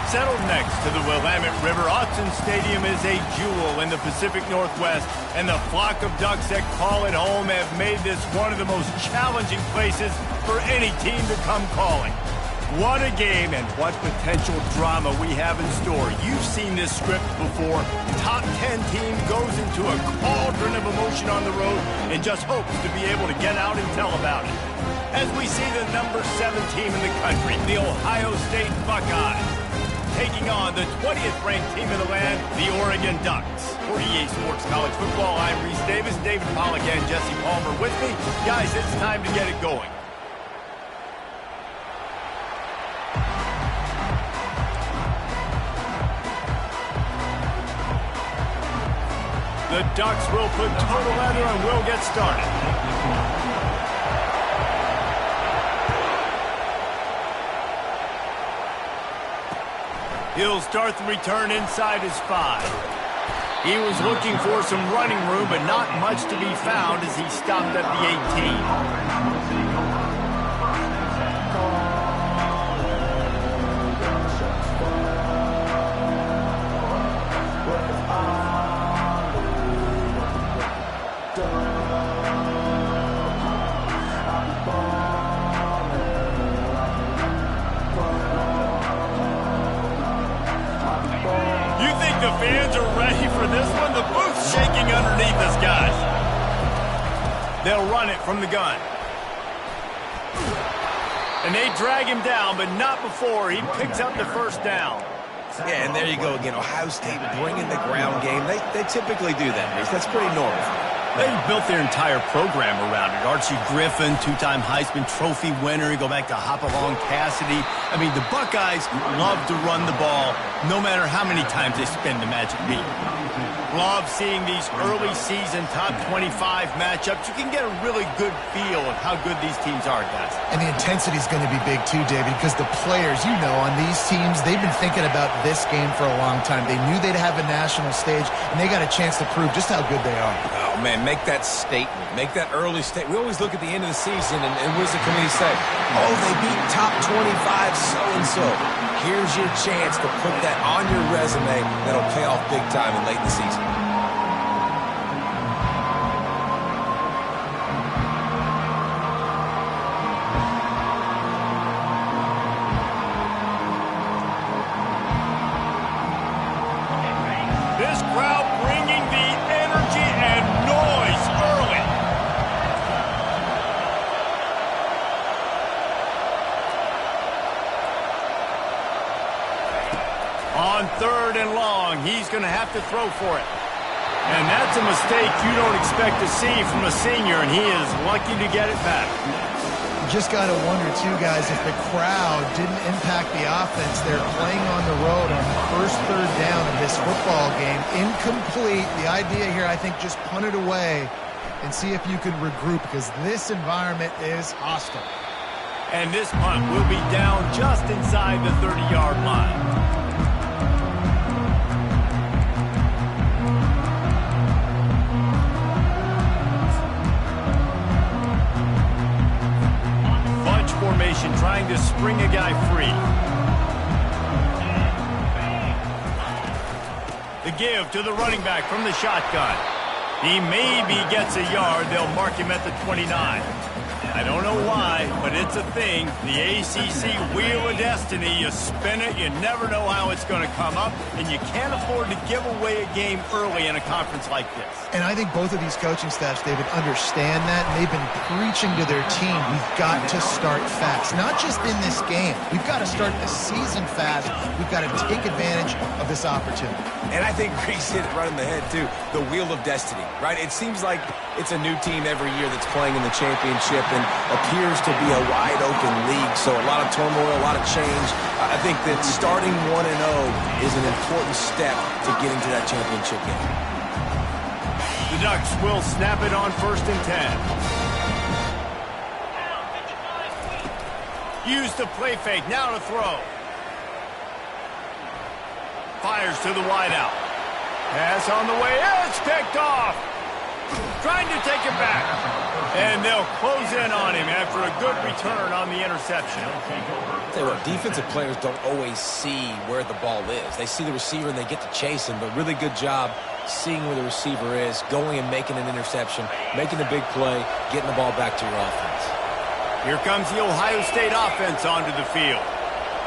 Settled next to the Willamette River, Autzen Stadium is a jewel in the Pacific Northwest, and the flock of Ducks that call it home have made this one of the most challenging places for any team to come calling. What a game and what potential drama we have in store. You've seen this script before. Top 10 team goes into a cauldron of emotion on the road and just hopes to be able to get out and tell about it. As we see the number 7 team in the country, the Ohio State Buckeyes, taking on the 20th ranked team in the land, the Oregon Ducks. For EA Sports College Football, I'm Reese Davis, David Pollack, and Jesse Palmer with me. Guys, it's time to get it going. The Ducks will put total leather and will get started. He'll start the return inside his 5. He was looking for some running room, but not much to be found as he stopped at the 18. The fans are ready for this one. The booth's shaking underneath us, guys. They'll run it from the gun. And they drag him down, but not before he picks up the first down. Yeah, and there you go again. Ohio State bringing the ground game. They typically do that, Reese. That's pretty normal. They've built their entire program around it. Archie Griffin, 2-time Heisman Trophy winner. You go back to Hopalong Cassidy. I mean, the Buckeyes love to run the ball, no matter how many times they spin the magic beat. Love seeing these early season top 25 matchups. You can get a really good feel of how good these teams are, guys. And the intensity is going to be big too, David, because the players, you know, on these teams, they've been thinking about this game for a long time. They knew they'd have a national stage, and they got a chance to prove just how good they are. Oh, man, make that statement. Make that early statement. We always look at the end of the season, and what does the committee say? Oh, they beat top 25 so-and-so. Here's your chance to put that on your resume. That'll pay off big time in late in the season. This crowd bringing the energy and noise early. On 3rd and long, he's going to have to throw for it. And that's a mistake you don't expect to see from a senior, and he is lucky to get it back. Just got to wonder, too, guys, if the crowd didn't impact the offense. They're playing on the road on the first 3rd down of this football game. Incomplete. The idea here, I think, just punt it away and see if you can regroup, because this environment is hostile. And this punt will be down just inside the 30-yard line. Formation trying to spring a guy free. The give to the running back from the shotgun. He maybe gets a yard. They'll mark him at the 29. I don't know why, but it's a thing. The ACC Wheel of Destiny. You spin it, you never know how it's going to come up, and you can't afford to give away a game early in a conference like this. And I think both of these coaching staffs, David, understand that, and they've been preaching to their team, we've got to start fast. Not just in this game. We've got to start the season fast. We've got to take advantage of this opportunity. And I think Reese hit it right on the head, too. The Wheel of Destiny, right? It seems like it's a new team every year that's playing in the championship and appears to be a wide-open league, so a lot of turmoil, a lot of change. I think that starting 1-0 is an important step to getting to that championship game. The Ducks will snap it on 1st and 10. Use the play fake, now to throw. Fires to the wideout. Pass on the way, it's picked off. Trying to take it back. And they'll close in on him after a good return on the interception. Tell you what, defensive players don't always see where the ball is. They see the receiver and they get to chase him, but really good job seeing where the receiver is, going and making an interception, making a big play, getting the ball back to your offense. Here comes the Ohio State offense onto the field.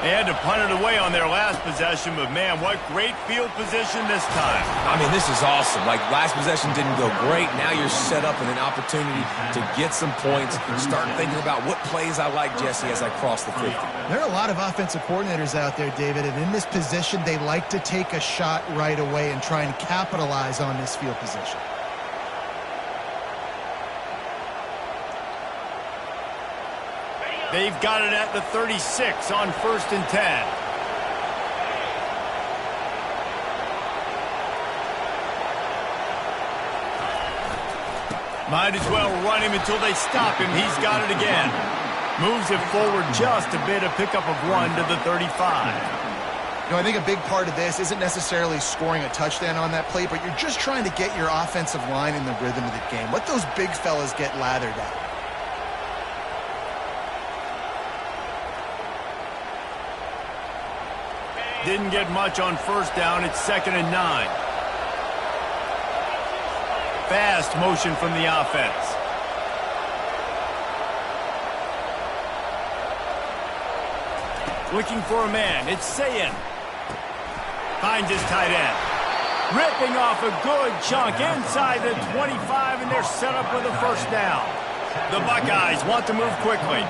They had to punt it away on their last possession, but man, what great field position this time. I mean, this is awesome. Like, last possession didn't go great. Now you're set up with an opportunity to get some points, start thinking about what plays I like, Jesse, as I cross the 50. There are a lot of offensive coordinators out there, David, and in this position, they like to take a shot right away and try and capitalize on this field position. They've got it at the 36 on 1st and 10. Might as well run him until they stop him. He's got it again. Moves it forward just a bit, a pickup of 1 to the 35. You know, I think a big part of this isn't necessarily scoring a touchdown on that play, but you're just trying to get your offensive line in the rhythm of the game. Let those big fellas get lathered up. Didn't get much on 1st down. It's 2nd and 9. Fast motion from the offense. Looking for a man. It's Sayin. Finds his tight end. Ripping off a good chunk inside the 25, and they're set up with a 1st down. The Buckeyes want to move quickly.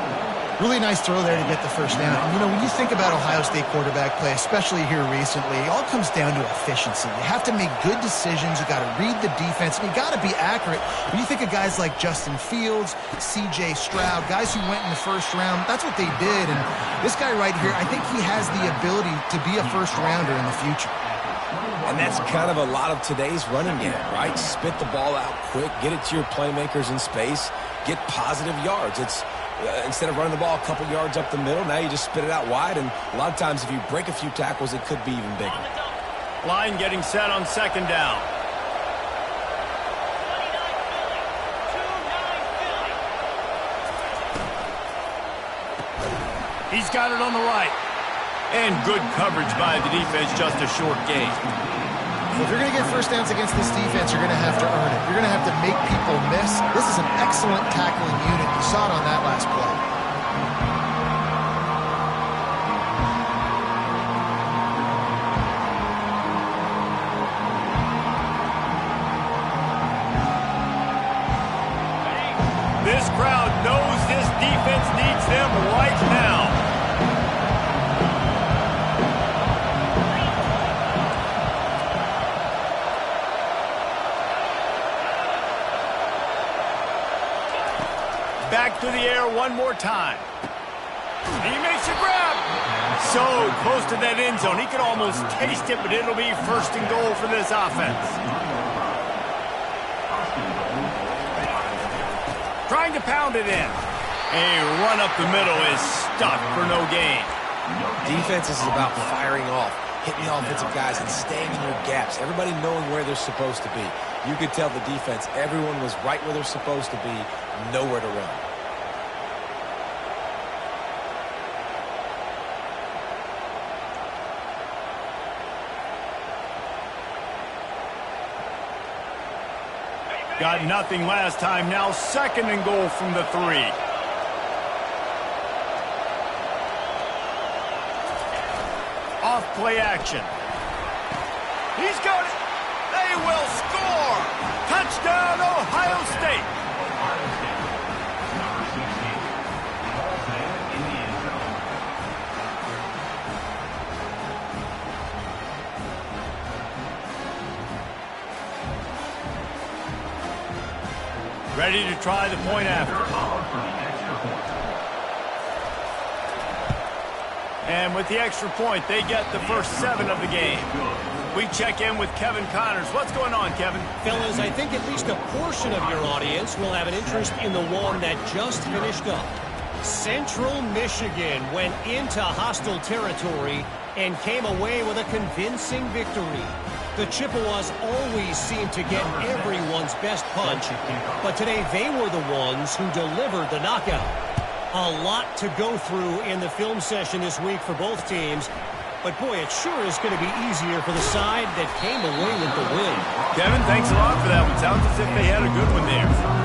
Really nice throw there to get the 1st down. And, you know, when you think about Ohio State quarterback play, especially here recently, it all comes down to efficiency. You have to make good decisions. You got to read the defense, and you got to be accurate. When you think of guys like Justin Fields, C.J. Stroud, guys who went in the 1st round, that's what they did. And this guy right here, I think he has the ability to be a 1st rounder in the future. And that's kind of a lot of today's running game, right? Spit the ball out quick, get it to your playmakers in space, get positive yards. It's instead of running the ball a couple yards up the middle, now you just spit it out wide, and a lot of times if you break a few tackles, it could be even bigger. Line getting set on 2nd down. He's got it on the right. And good coverage by the defense, just a short gain. Well, if you're going to get 1st downs against this defense, you're going to have to earn it. You're going to have to make people miss. This is an excellent tackling unit. You saw it on that last play. This crowd knows this defense needs them right now. Back to the air one more time. He makes a grab. So close to that end zone. He can almost taste it, but it'll be 1st and goal for this offense. Trying to pound it in. A run up the middle is stuck for no gain. Defense is about firing off, hitting the offensive guys, and staying in your gaps. Everybody knowing where they're supposed to be. You could tell the defense, everyone was right where they're supposed to be, nowhere to run. Got nothing last time. Now 2nd and goal from the 3. Off play action. He's got it. They will score. Touchdown, Ohio State. Ready to try the point after. And with the extra point, they get the 1st 7 of the game. We check in with Kevin Connors. What's going on, Kevin? Fellas, I think at least a portion of your audience will have an interest in the one that just finished up. Central Michigan went into hostile territory and came away with a convincing victory. The Chippewas always seem to get everyone's best punch, but today they were the ones who delivered the knockout. A lot to go through in the film session this week for both teams, but boy, it sure is going to be easier for the side that came away with the win. Kevin, thanks a lot for that one. Sounds as if they had a good one there.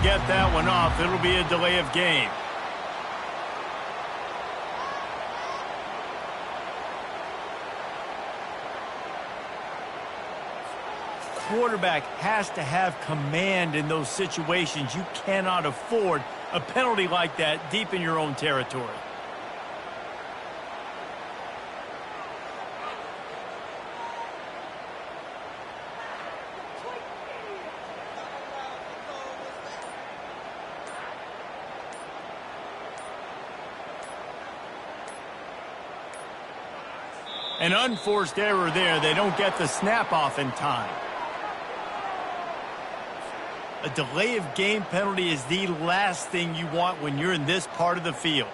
Get that one off. It'll be a delay of game. Quarterback has to have command in those situations. You cannot afford a penalty like that deep in your own territory. An unforced error there. They don't get the snap off in time. A delay of game penalty is the last thing you want when you're in this part of the field.